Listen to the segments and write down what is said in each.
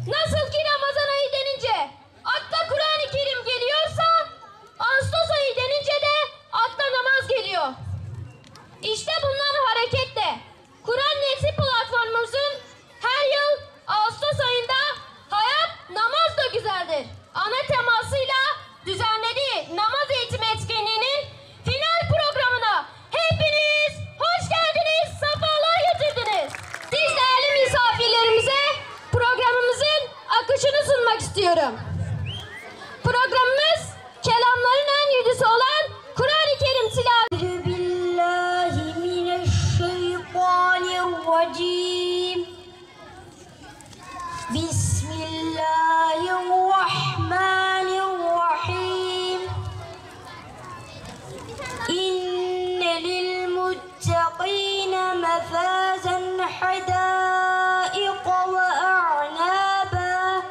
Nasıl ki Ramazan ayı denince akla Kur'an-ı Kerim geliyorsa, Ağustos ayı denince de akla namaz geliyor. İşte bundan hareketle Kur'an Nefsi platformumuzun her yıl Ağustos ayında hayat namaz da güzeldir ana temasıyla düzenlediği namaz eğitimi etkinliğinin final programına hepiniz hoş geldiniz, sefalar getirdiniz. Siz değerli misafirlerimize programımızın akışını sunmak istiyorum. Programımız kelamların en yücesi olan Kur'an-ı Kerim tilaveti. Bismillahirrahmanirrahim. İnne lil muttaqina mefazen hadaiqa ve a'naba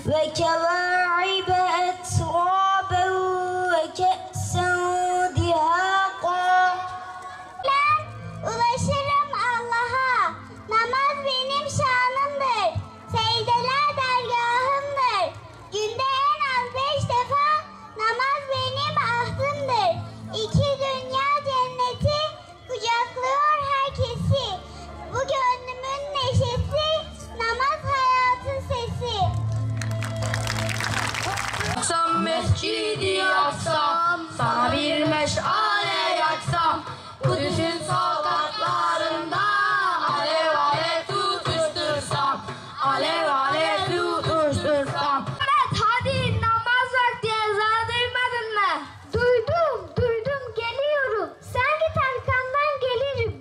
ve keva'ibe etraben ve ke'sen dihaqa. Ulaşırım Allah'a. Namaz benim şanımdır. Secdeler dergahımdır. Günde en az 5 defa namaz benim ahdımdır. İki dünya cenneti kucaklıyor herkesi. Bu gönlümün neşesi, namaz hayatın sesi. Aksam mescidi yaksam, sana bir meşale yaksam, Kudüs'ün sokaklarında alev alev tutuştursam, alev alev tutuştursam. Evet, hadi namaz vakti, ezanı duymadın mı? Duydum, geliyorum. Sen git arkandan gelirim.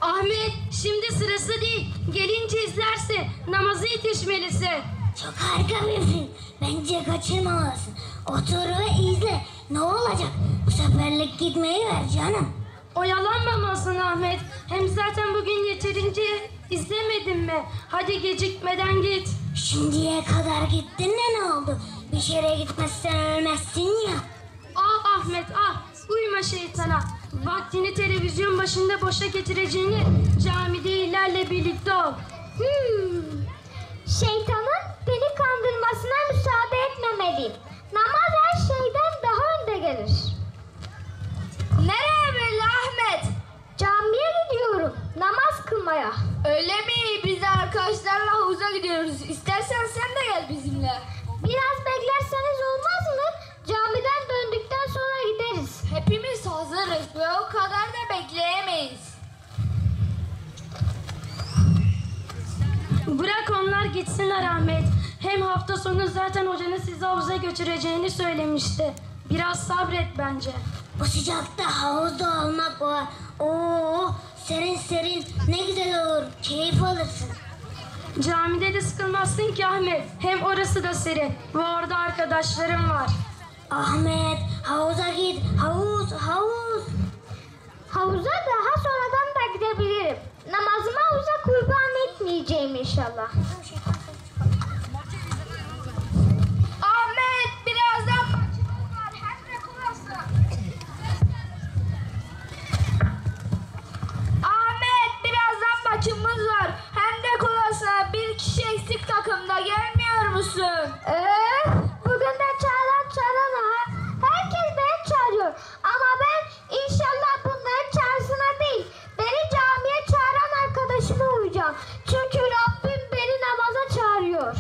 Ahmet, şimdi sırası değil. Gelince izlersin. Namazı yetişmelisin. Çok harika bir film. Bence kaçırmamalısın. Otur ve izle. Ne olacak? Bu seferlik gitmeyi ver canım. Oyalanmamalısın Ahmet. Hem zaten bugün yeterince izlemedin mi? Hadi gecikmeden git. Şimdiye kadar gittin de ne oldu? Bir yere gitmezsen ölmezsin ya. Ah Ahmet ah. Uyma şeytana. Vaktini televizyon başında boşa getireceğini camidekilerle birlikte ol. Şeytanın beni kandırmasına müsaade etmemeliyim. Namaz her şeyden daha önde gelir. Nereye böyle Ahmet? Camiye gidiyorum. Namaz kılmaya. Öyle mi? Biz de arkadaşlarla havuza gidiyoruz. İstersen sen de gel bizimle. Biraz beklerseniz olmaz mı? Camiden döndükten sonra gideriz. Hepimiz hazırız ve o kadar da bekleyemeyiz. Bırak onlar gitsinler Ahmet. Hem hafta sonu zaten hocanın sizi havuza götüreceğini söylemişti. Biraz sabret bence. Bu sıcakta havuzda olmak var. Oo, serin serin ne güzel olur. Keyif alırsın. Camide de sıkılmazsın ki Ahmet. Hem orası da serin. Ve orada arkadaşlarım var. Ahmet, havuza git. Havuz. Havuza daha sonradan da gidebilirim. Namazımı havuza kurban etmeyeceğim inşallah. Ahmet birazdan maçımız var. Hem de kulası. Ahmet birazdan maçımız var. Hem de kulası. Bir kişi eksik takımda, gelmiyor musun? Bugün de çağıran ha. Herkes beni çağırıyor. Ama ben inşallah bunların çağrısına değil, beni camiye çağıran arkadaşıma uyacağım. Çünkü Rabbim beni namaza çağırıyor.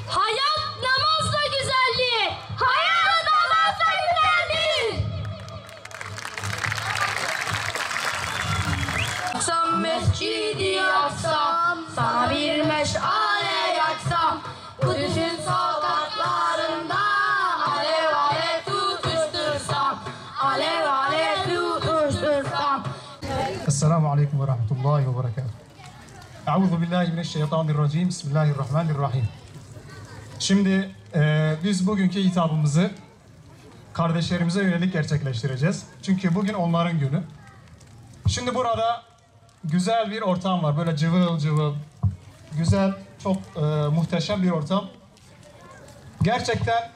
Hayat namazla güzelliği. Hayat namazla güzelliği. Aksam mescidi yaksam, sana bir meşale yaksam, Kudüs'ün sokaklarında alev alev tutuştursam, alev alev tutuştursam. Esselamu Aleyküm ve Rahmetullahi ve Berekatuhu. Euzu billahi mineşşeytanirracim. Bismillahirrahmanirrahim. Şimdi biz bugünkü hitabımızı kardeşlerimize yönelik gerçekleştireceğiz. Çünkü bugün onların günü. Şimdi burada güzel bir ortam var. Böyle cıvıl cıvıl, güzel, çok muhteşem bir ortam. Gerçekten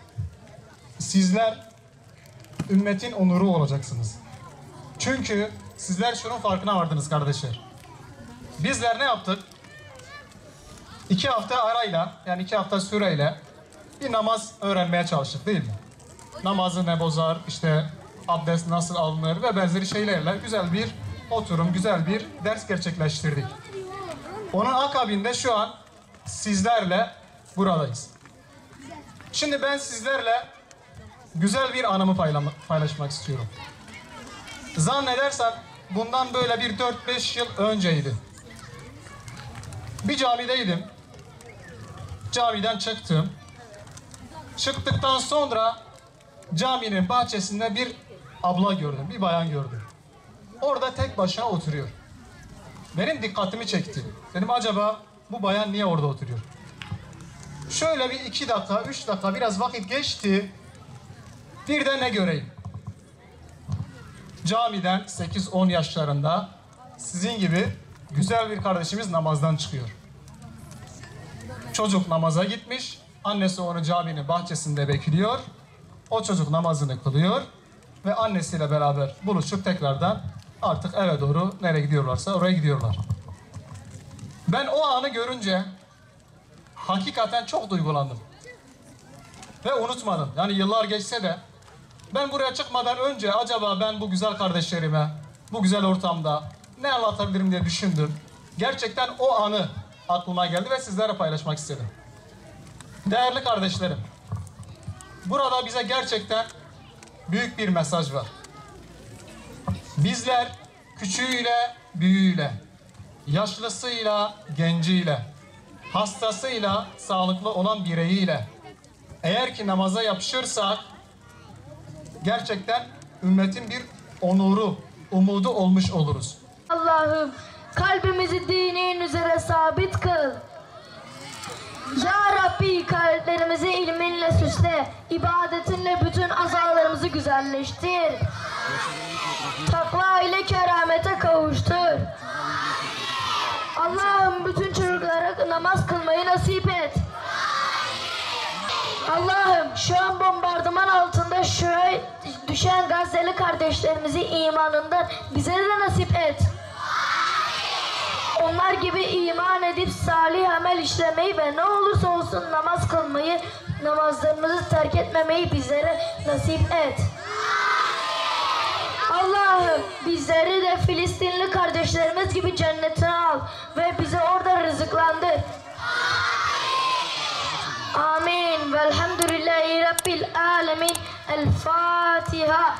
sizler ümmetin onuru olacaksınız. Çünkü sizler şunun farkına vardınız kardeşler. Bizler ne yaptık? 2 hafta arayla, yani 2 hafta süreyle bir namaz öğrenmeye çalıştık, değil mi? Namazı ne bozar, işte abdest nasıl alınır ve benzeri şeylerle güzel bir oturum, güzel bir ders gerçekleştirdik. Onun akabinde şu an sizlerle buradayız. Şimdi ben sizlerle güzel bir anımı paylaşmak istiyorum. Zannedersem bundan böyle bir 4-5 yıl önceydi. Bir camideydim. Camiden çıktım. Çıktıktan sonra caminin bahçesinde bir abla gördüm, bir bayan gördüm. Orada tek başına oturuyor. Benim dikkatimi çekti. Dedim acaba bu bayan niye orada oturuyor? Şöyle bir 2 dakika, 3 dakika biraz vakit geçti. Bir de ne göreyim? Camiden 8-10 yaşlarında sizin gibi güzel bir kardeşimiz namazdan çıkıyor. Çocuk namaza gitmiş. Annesi onu caminin bahçesinde bekliyor. O çocuk namazını kılıyor. Ve annesiyle beraber buluşup tekrardan artık eve doğru nereye gidiyorlarsa oraya gidiyorlar. Ben o anı görünce hakikaten çok duygulandım. Ve unutmadım. Yani yıllar geçse de ben buraya çıkmadan önce acaba ben bu güzel kardeşlerime, bu güzel ortamda ne anlatabilirim diye düşündüm. Gerçekten o anı aklıma geldi ve sizlerle paylaşmak istedim. Değerli kardeşlerim, burada bize gerçekten büyük bir mesaj var. Bizler küçüğüyle, büyüğüyle, yaşlısıyla, genciyle, hastasıyla, sağlıklı olan bireyiyle eğer ki namaza yapışırsak gerçekten ümmetin bir onuru, umudu olmuş oluruz. Allah'ım kalbimizi dinin üzere sabit kıl. Ya Rabbi kalplerimizi ilminle süsle, ibadetinle bütün azalarımızı güzelleştir. Takva ile keramete kavuştur. Allah'ım bütün çocuklara namaz kılmayı nasip et. Allah'ım şu an bombardıman altında şuraya düşen Gazze'li kardeşlerimizi imanından bize de nasip et. Onlar gibi iman edip salih amel işlemeyi ve ne olursa olsun namaz kılmayı, namazlarımızı terk etmemeyi bizlere nasip et. Allah'ım bizleri de Filistinli kardeşlerimiz gibi cennetine al ve bizi orada rızıklandır. Amin. Velhamdülillahi Rabbil alemin. El Fatiha.